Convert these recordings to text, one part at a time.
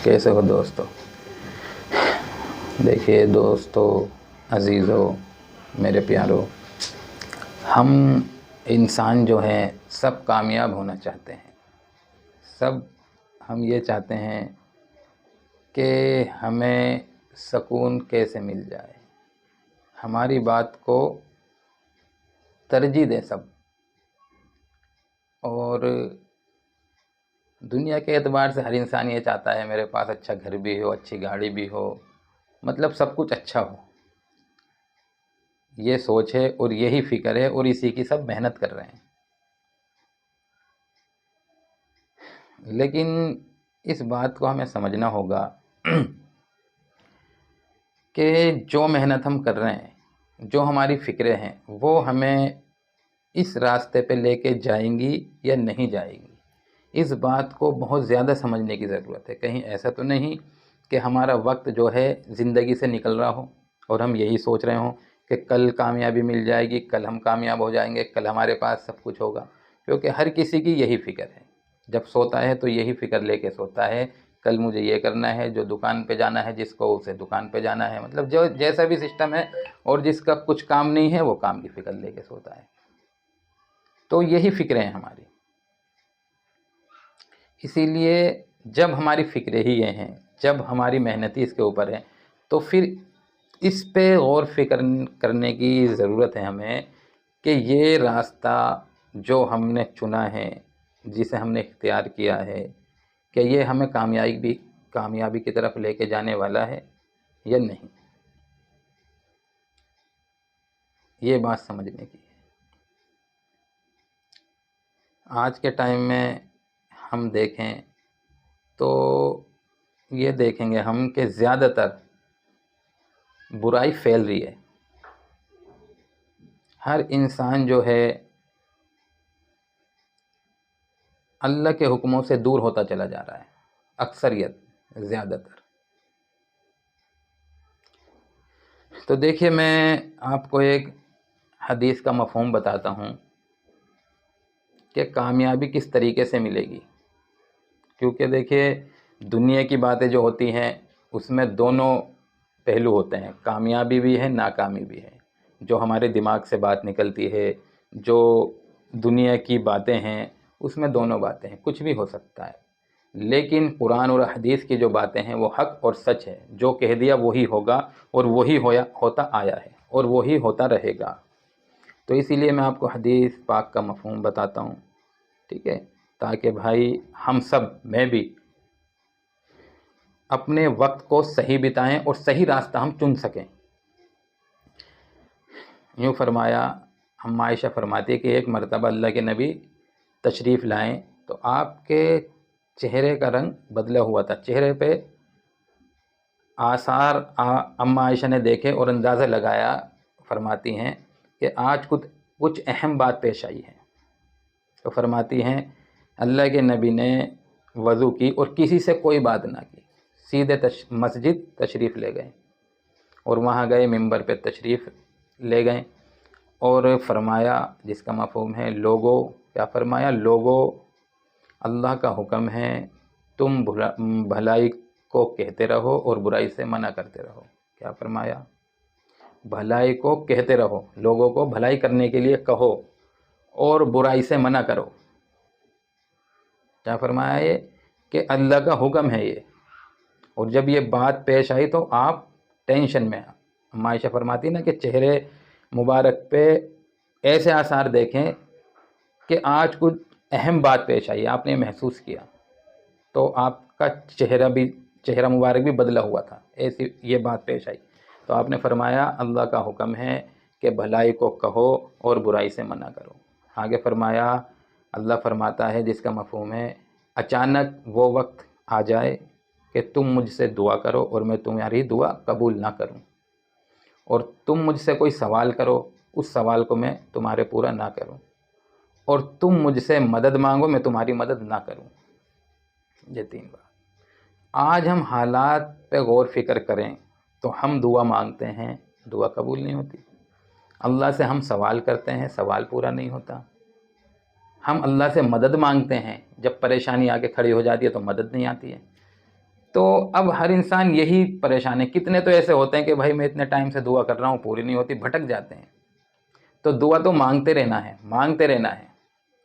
कैसे हो दोस्तों। देखिए दोस्तों, अजीज़ों, मेरे प्यारों, हम इंसान जो हैं सब कामयाब होना चाहते हैं। सब हम ये चाहते हैं कि हमें सुकून कैसे मिल जाए, हमारी बात को तरजीह दें सब। और दुनिया के एतबार से हर इंसान ये चाहता है मेरे पास अच्छा घर भी हो, अच्छी गाड़ी भी हो, मतलब सब कुछ अच्छा हो। ये सोच है और यही फिक्र है और इसी की सब मेहनत कर रहे हैं। लेकिन इस बात को हमें समझना होगा कि जो मेहनत हम कर रहे हैं, जो हमारी फ़िक्रें हैं, वो हमें इस रास्ते पे लेके जाएंगी या नहीं जाएंगी। इस बात को बहुत ज़्यादा समझने की ज़रूरत है। कहीं ऐसा तो नहीं कि हमारा वक्त जो है ज़िंदगी से निकल रहा हो और हम यही सोच रहे हों कि कल कामयाबी मिल जाएगी, कल हम कामयाब हो जाएंगे, कल हमारे पास सब कुछ होगा। क्योंकि हर किसी की यही फ़िक्र है। जब सोता है तो यही फ़िक्र लेके सोता है, कल मुझे ये करना है, जो दुकान पे जाना है जिसको उसे दुकान पे जाना है, मतलब जो जैसा भी सिस्टम है। और जिसका कुछ काम नहीं है वो काम की फ़िक्र लेके सोता है। तो यही फ़िक्रें हैं हमारी। इसीलिए जब हमारी फ़िक्रें ही ये हैं, जब हमारी मेहनत ही इसके ऊपर है, तो फिर इस पे गौर फिक्र करने की ज़रूरत है हमें कि ये रास्ता जो हमने चुना है, जिसे हमने इख्तियार किया है, कि ये हमें कामयाबी की तरफ लेके जाने वाला है या नहीं। ये बात समझने की है। आज के टाइम में हम देखें तो ये देखेंगे हम कि ज़्यादातर बुराई फैल रही है। हर इंसान जो है अल्लाह के हुक्मों से दूर होता चला जा रहा है, अक्सरियत, ज़्यादातर। तो देखिए, मैं आपको एक हदीस का मफ़हूम बताता हूँ कि कामयाबी किस तरीके से मिलेगी। क्योंकि देखिए, दुनिया की बातें जो होती हैं उसमें दोनों पहलू होते हैं, कामयाबी भी है, नाकामी भी है। जो हमारे दिमाग से बात निकलती है, जो दुनिया की बातें हैं, उसमें दोनों बातें हैं, कुछ भी हो सकता है। लेकिन कुरान और हदीस की जो बातें हैं वो हक़ और सच है। जो कह दिया वही होगा और वही होता आया है और वही होता रहेगा। तो इसीलिए मैं आपको हदीस पाक का मफ़हूम बताता हूँ, ठीक है, ताकि भाई हम सब, मैं भी, अपने वक्त को सही बिताएं और सही रास्ता हम चुन सकें। यूँ फरमाया, हम आयशा फरमाती है कि एक मरतबा अल्लाह के नबी तशरीफ़ लाएं तो आपके चेहरे का रंग बदला हुआ था। चेहरे पे आसार अम्मा आयशा ने देखे और अंदाज़ा लगाया, फरमाती हैं कि आज कुछ अहम बात पेश आई है। तो फरमाती हैं अल्लाह के नबी ने वज़ू की और किसी से कोई बात ना की, सीधे मस्जिद तशरीफ़ ले गए और वहाँ गए, मिंबर पे तशरीफ़ ले गए और फरमाया, जिसका मफ़हूम है लोगों, क्या फरमाया, लोगों, अल्लाह का हुक्म है तुम भलाई को कहते रहो और बुराई से मना करते रहो। क्या फरमाया, भलाई को कहते रहो, लोगों को भलाई करने के लिए कहो और बुराई से मना करो। क्या फरमाया ये कि अल्लाह का हुक्म है ये। और जब ये बात पेश आई तो आप टेंशन में। आयशा फरमाती ना कि चेहरे मुबारक पे ऐसे आसार देखें कि आज कुछ अहम बात पेश आई, आपने महसूस किया तो आपका चेहरा मुबारक भी बदला हुआ था, ऐसी ये बात पेश आई। तो आपने फरमाया अल्लाह का हुक्म है कि भलाई को कहो और बुराई से मना करो। आगे फरमाया, अल्लाह फरमाता है, जिसका मफ़हूम है अचानक वो वक्त आ जाए कि तुम मुझसे दुआ करो और मैं तुम्हारी दुआ कबूल ना करूं, और तुम मुझसे कोई सवाल करो, उस सवाल को मैं तुम्हारे पूरा ना करूं, और तुम मुझसे मदद मांगो, मैं तुम्हारी मदद ना करूं। ये 3 बात। आज हम हालात पे गौर फिक्र करें तो हम दुआ मांगते हैं, दुआ कबूल नहीं होती। अल्लाह से हम सवाल करते हैं, सवाल पूरा नहीं होता। हम अल्लाह से मदद मांगते हैं, जब परेशानी आके खड़ी हो जाती है तो मदद नहीं आती है। تو اب ہر انسان یہی پریشان ہے. کتنے تو ایسے ہوتے ہیں کہ بھائی میں اتنے ٹائم سے دعا کر رہا ہوں پوری نہیں ہوتی, بھٹک جاتے ہیں. تو دعا تو مانگتے رہنا ہے, مانگتے رہنا ہے,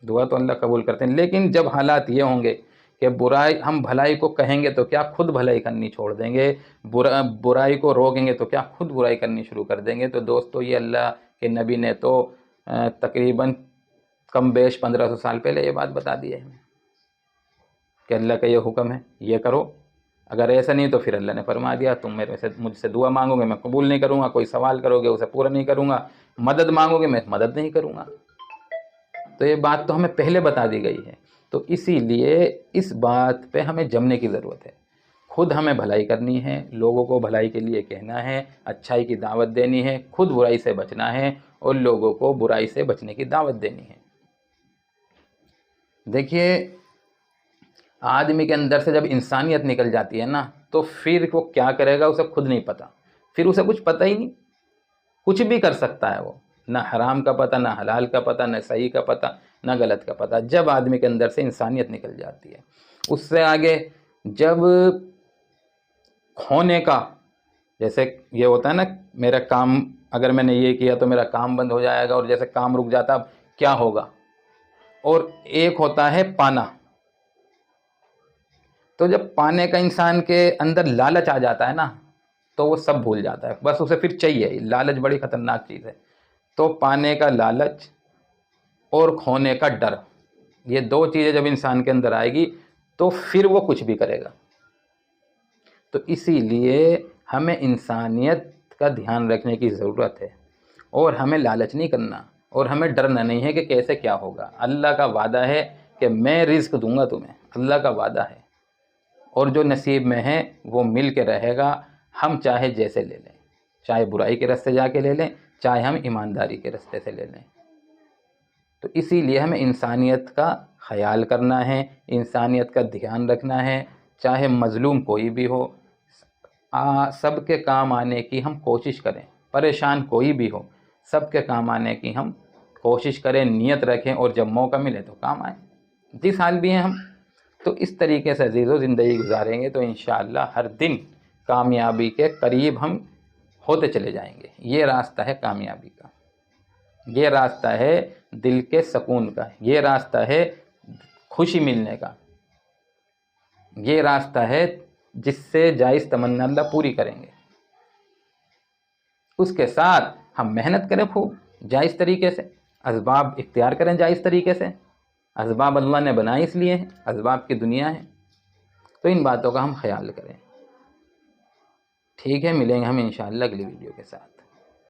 دعا تو اللہ قبول کرتے ہیں. لیکن جب حالات یہ ہوں گے کہ برائی, ہم بھلائی کو کہیں گے تو کیا خود بھلائی کرنی چھوڑ دیں گے, برائی کو روکیں گے تو کیا خود برائی کرنی شروع کر دیں گے. تو دوستو یہ اللہ کے نبی نے تو تقریباً کم بیش 1500 سال پہلے یہ بات بتا دی ہے کہ اللہ کا یہ حکم ہے, یہ کرو. اگر ایسا نہیں تو پھر اللہ نے فرما دیا تم مجھ سے دعا مانگو گے میں قبول نہیں کروں گا, کوئی سوال کرو گے اسے پورا نہیں کروں گا, مدد مانگو گے میں مدد نہیں کروں گا. تو یہ بات تو ہمیں پہلے بتا دی گئی ہے. تو اسی لیے اس بات پہ ہمیں جمنے کی ضرورت ہے. خود ہمیں بھلائی کرنی ہے, لوگوں کو بھلائی کے لیے کہنا ہے, اچھائی کی دعوت دینی ہے, خود برائی سے بچنا ہے اور لوگوں کو برائی سے بچنے کی دعوت دینی ہے. دیکھیے آدمی کے اندر سے جب انسانیت نکل جاتی ہے نا تو پھر وہ کیا کرے گا اسے خود نہیں پتہ. پھر اسے کچھ پتہ ہی نہیں, کچھ بھی کر سکتا ہے وہ, نہ حرام کا پتہ, نہ حلال کا پتہ, نہ صحیح کا پتہ, نہ غلط کا پتہ. جب آدمی کے اندر سے انسانیت نکل جاتی ہے, اس سے آگے جب کھونے کا, جیسے یہ ہوتا ہے نا میرا کام اگر میں نے یہ کیا تو میرا کام بند ہو جائے گا, اور جیسے کام رک جاتا اب کیا ہوگا. اور ایک ہوتا ہے پانا. تو جب پانے کا انسان کے اندر لالچ آ جاتا ہے نا تو وہ سب بھول جاتا ہے, بس اسے پھر چاہیے. لالچ بڑی خطرناک چیز ہے. تو پانے کا لالچ اور کھونے کا ڈر, یہ دو چیزیں جب انسان کے اندر آئے گی تو پھر وہ کچھ بھی کرے گا. تو اسی لیے ہمیں انسانیت کا دھیان رکھنے کی ضرورت ہے, اور ہمیں لالچ نہیں کرنا, اور ہمیں ڈرنا نہیں ہے کہ کیسے کیا ہوگا. اللہ کا وعدہ ہے کہ میں رزق دوں گا تمہیں, اللہ کا وعدہ ہے, اور جو نصیب میں ہے وہ مل کے رہے گا. ہم چاہے جیسے لے لیں, چاہے برائی کے راستے جا کے لے لیں, چاہے ہم ایمانداری کے راستے سے لے لیں. تو اسی لیے ہمیں انسانیت کا خیال کرنا ہے, انسانیت کا دھیان رکھنا ہے. چاہے مظلوم کوئی بھی ہو, سب کے کام آنے کی ہم کوشش کریں. پریشان کوئی بھی ہو, سب کے کام آنے کی ہم کوشش کریں, نیت رکھیں, اور جب موقع ملے تو کام آئیں. جس حال بھی ہیں ہم, تو اس طریقے سے عزیزو زندگی گزاریں گے تو انشاءاللہ ہر دن کامیابی کے قریب ہم ہوتے چلے جائیں گے. یہ راستہ ہے کامیابی کا, یہ راستہ ہے دل کے سکون کا, یہ راستہ ہے خوشی ملنے کا, یہ راستہ ہے جس سے جائز تمنا اللہ پوری کریں گے. اس کے ساتھ ہم محنت کریں خوب جائز طریقے سے, اسباب اختیار کریں جائز طریقے سے. اسباب اللہ نے بنائے اس لیے ہیں, اسباب کی دنیا ہے, تو ان باتوں کا ہم خیال کریں. ٹھیک ہے, ملیں گے ہم انشاءاللہ اگلی ویڈیو کے ساتھ.